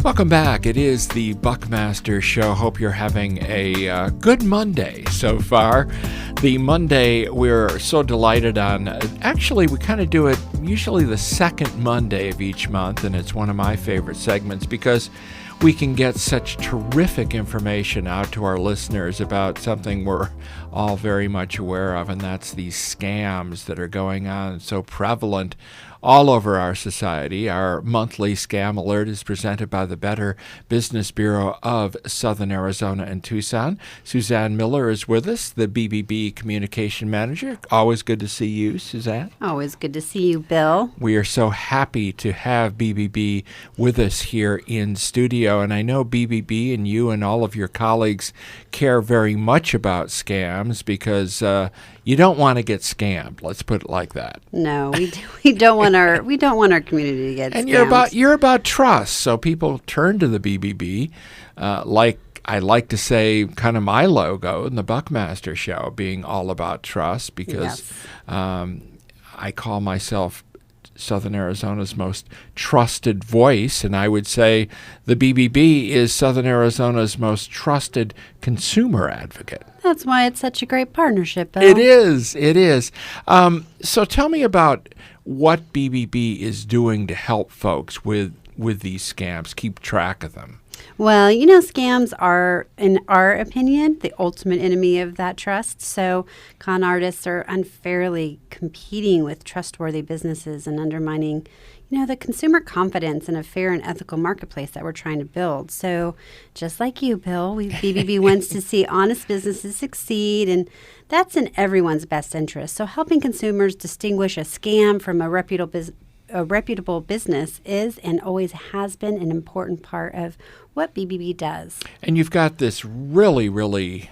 Welcome back. It is the Buckmaster Show. Hope you're having a good Monday so far. The Monday we're so delighted on. Actually, we kind of do it usually the second Monday of each month, and it's one of my favorite segments because we can get such terrific information out to our listeners about something we're all very much aware of, and that's these scams that are going on so prevalent all over our society. Our monthly scam alert is presented by the Better Business Bureau of Southern Arizona and Tucson. Susann Miller is with us, the BBB Communication Manager. Always good to see you, Susann. Always good to see you, Bill. We are so happy to have BBB with us here in studio, and I know BBB and you and all of your colleagues care very much about scams because you don't want to get scammed. Let's put it like that. No, we don't want our community to get and scammed. You're about trust, so people turn to the BBB, like I like to say, kind of my logo in the Buckmaster Show, being all about trust, because I call myself Southern Arizona's most trusted voice, and I would say the BBB is Southern Arizona's most trusted consumer advocate. That's why it's such a great partnership, Bill. It is. So tell me about what BBB is doing to help folks with these scams, keep track of them. Well, scams are, in our opinion, the ultimate enemy of that trust. So con artists are unfairly competing with trustworthy businesses and undermining, the consumer confidence in a fair and ethical marketplace that we're trying to build. So just like you, Bill, BBB wants to see honest businesses succeed, and that's in everyone's best interest. So helping consumers distinguish a scam from a reputable business is and always has been an important part of what BBB does. And you've got this really, really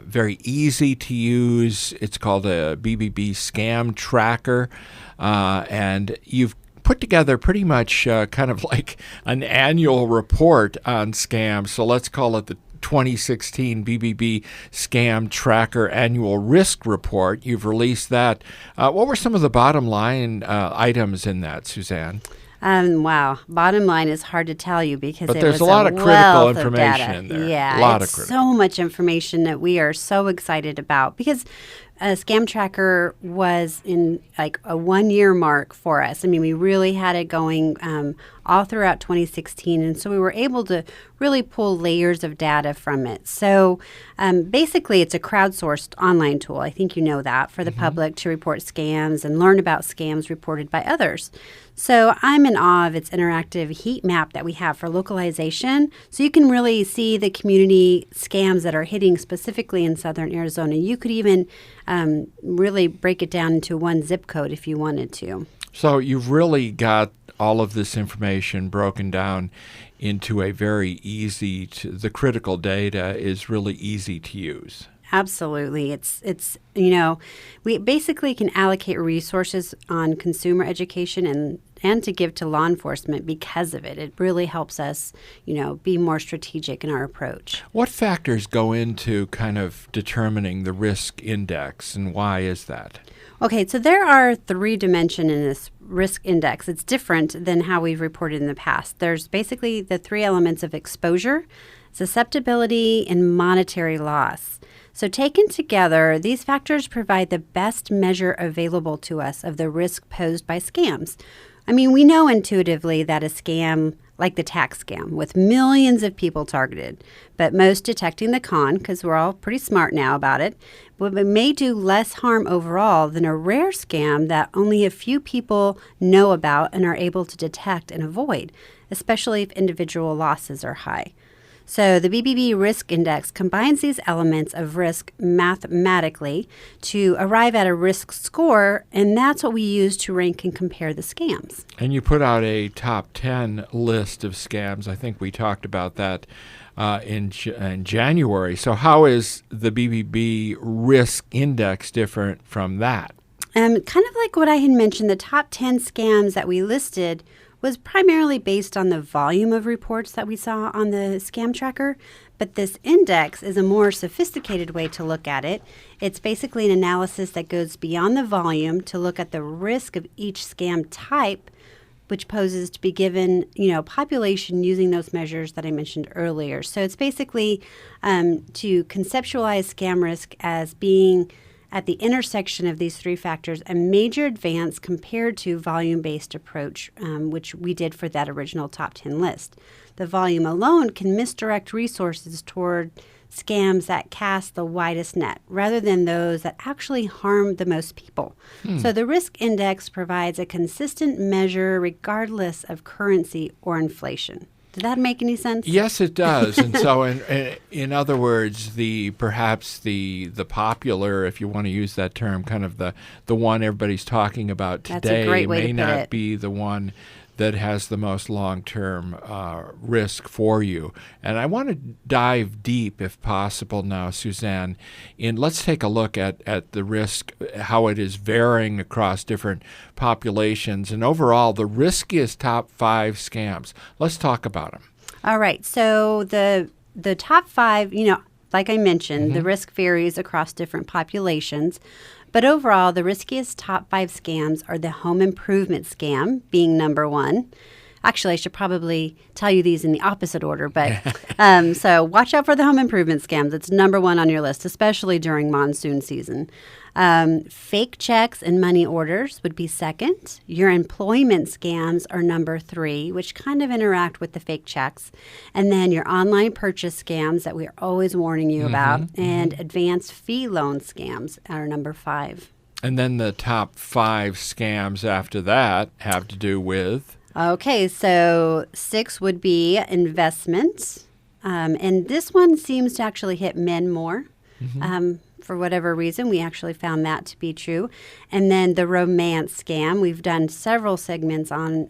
very easy to use. It's called a BBB Scam Tracker, and you've put together pretty much kind of like an annual report on scams. So let's call it the 2016 BBB Scam Tracker Annual Risk Report. You've released that. What were some of the bottom line items in that, Susann? Wow. Bottom line is hard to tell you because but it there's was a lot of critical information data in there. Yeah, a lot it's of critical. So much information that we are so excited about because Scam Tracker was in like a 1-year mark for us. I mean, we really had it going all throughout 2016, and so we were able to really pull layers of data from it. So basically, it's a crowdsourced online tool. I think you know that, for the public to report scams and learn about scams reported by others. So I'm in awe of its interactive heat map that we have for localization. So you can really see the community scams that are hitting specifically in Southern Arizona. You could even really break it down into one zip code if you wanted to. So you've really got all of this information broken down into a very easy the critical data is really easy to use. Absolutely. It's we basically can allocate resources on consumer education and to give to law enforcement because of it. It really helps us, be more strategic in our approach. What factors go into kind of determining the risk index, and why is that? Okay, so there are 3 dimensions in this risk index. It's different than how we've reported in the past. There's basically the 3 elements of exposure, susceptibility, and monetary loss. So taken together, these factors provide the best measure available to us of the risk posed by scams. I mean, we know intuitively that a scam, like the tax scam, with millions of people targeted, but most detecting the con, because we're all pretty smart now about it, but it may do less harm overall than a rare scam that only a few people know about and are able to detect and avoid, especially if individual losses are high. So the BBB Risk Index combines these elements of risk mathematically to arrive at a risk score, and that's what we use to rank and compare the scams. And you put out a top 10 list of scams. I think we talked about that in January. So how is the BBB Risk Index different from that? Kind of like what I had mentioned, the top 10 scams that we listed was primarily based on the volume of reports that we saw on the scam tracker, but this index is a more sophisticated way to look at it. It's basically an analysis that goes beyond the volume to look at the risk of each scam type which poses to be given, population using those measures that I mentioned earlier. So it's basically to conceptualize scam risk as being at the intersection of these three factors, a major advance compared to volume-based approach, which we did for that original top 10 list. The volume alone can misdirect resources toward scams that cast the widest net rather than those that actually harm the most people. So the risk index provides a consistent measure regardless of currency or inflation. Did that make any sense? Yes, it does. And so, in other words, perhaps the popular, if you want to use that term, kind of the one everybody's talking about today may not be the one that has the most long-term risk for you. And I want to dive deep, if possible now, Susann, let's take a look at the risk, how it is varying across different populations, and overall the riskiest top 5 scams. Let's talk about them. All right. So the top 5, like I mentioned, the risk varies across different populations. But overall, the riskiest top 5 scams are the home improvement scam being number 1. Actually, I should probably tell you these in the opposite order, but so watch out for the home improvement scams. It's number 1 on your list, especially during monsoon season. Fake checks and money orders would be second. Your employment scams are number 3, which kind of interact with the fake checks. And then your online purchase scams that we're always warning you about, and advanced fee loan scams are number 5. And then the top 5 scams after that have to do with? Okay, so 6 would be investments. And this one seems to actually hit men more. For whatever reason, we actually found that to be true. And then the romance scam. We've done several segments on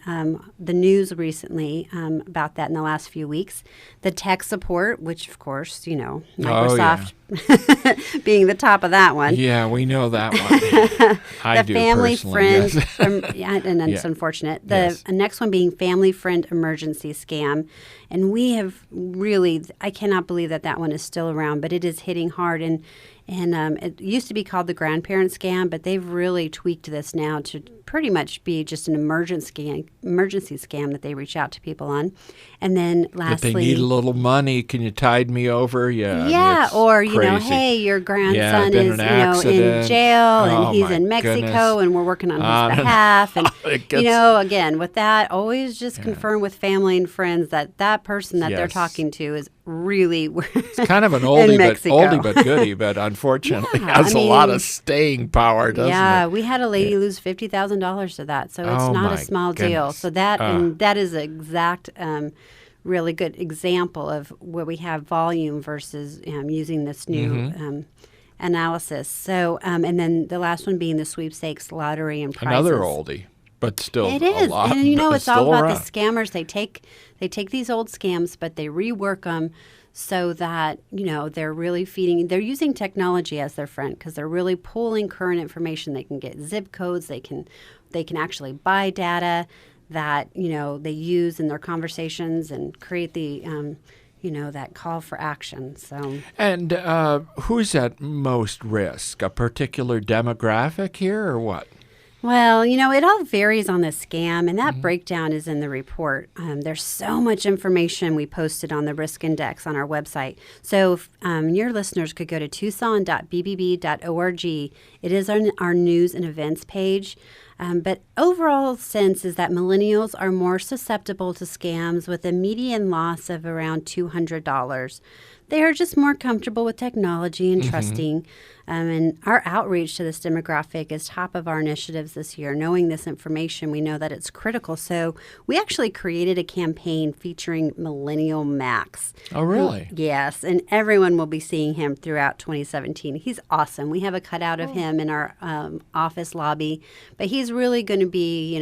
the news recently about that in the last few weeks. The tech support, which, of course, Microsoft being the top of that one. Yeah, we know that one. I do family personally, friend, yes. and it's unfortunate. The next one being family friend emergency scam. And we have really, I cannot believe that one is still around, but it is hitting hard. And it used to be called the grandparent scam, but they've really tweaked this now to pretty much be just an emergency scam that they reach out to people on. And then lastly, if they need a little money, can you tide me over? Yeah, or crazy. Hey, your grandson is in jail and he's in Mexico and we're working on his behalf. And again, with that, always just confirm with family and friends that person that they're talking to is really it's kind of an oldie but goodie, but unfortunately has a lot of staying power, doesn't it? Yeah, we had a lady lose $50,000 to that, so it's not a small deal. So that is an exact really good example of where we have volume versus using this new analysis. So and then the last one being the sweepstakes lottery and prizes. Another oldie. But still, it is, a lot, and it's all about around. The scammers. They take these old scams, but they rework them so that they're really they're using technology as their friend because they're really pulling current information. They can get zip codes. They can actually buy data that they use in their conversations and create the that call for action. So, and who's at most risk? A particular demographic here, or what? Well, it all varies on the scam, and that breakdown is in the report. There's so much information we posted on the Risk Index on our website. So if, your listeners could go to tucson.bbb.org. It is on our news and events page. But overall sense is that millennials are more susceptible to scams with a median loss of around $200. They are just more comfortable with technology and trusting. And our outreach to this demographic is top of our initiatives this year. Knowing this information, we know that it's critical. So we actually created a campaign featuring Millennial Max. Oh, really? Yes. And everyone will be seeing him throughout 2017. He's awesome. We have a cutout of him in our office lobby. But he's really going to be,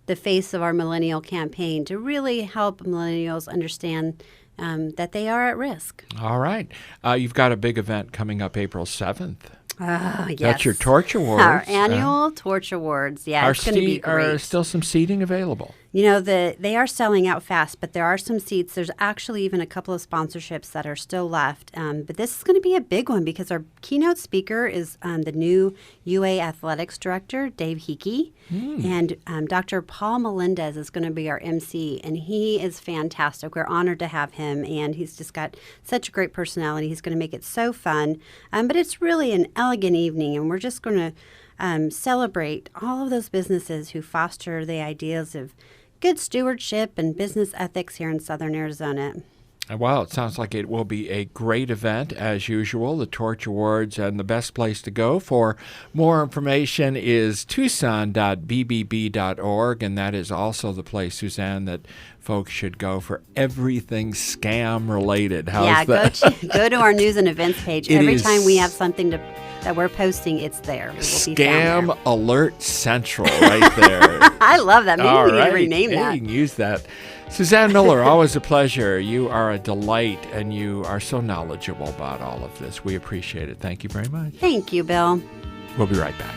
the face of our millennial campaign to really help millennials understand that they are at risk. All right. You've got a big event coming up April 7th. Yes. That's your Torch Awards. Our annual Torch Awards. Yeah, it's going to be great. Are still some seating available? They are selling out fast, but there are some seats. There's actually even a couple of sponsorships that are still left. But this is going to be a big one because our keynote speaker is the new UA Athletics Director, Dave Hickey. And Dr. Paul Melendez is going to be our MC, and he is fantastic. We're honored to have him, and he's just got such a great personality. He's going to make it so fun. But it's really an elegant evening, and we're just going to celebrate all of those businesses who foster the ideas of good stewardship and business ethics here in Southern Arizona. Well, it sounds like it will be a great event, as usual, the Torch Awards, and the best place to go for more information is tucson.bbb.org, and that is also the place, Susann, that folks should go for everything scam-related. How's that? Go to our news and events page. Every time we have something that we're posting, it's there. It will be found there. Scam Alert Central right there. I love that. Maybe we need to rename that. You can use that. Susann Miller, always a pleasure. You are a delight, and you are so knowledgeable about all of this. We appreciate it. Thank you very much. Thank you, Bill. We'll be right back.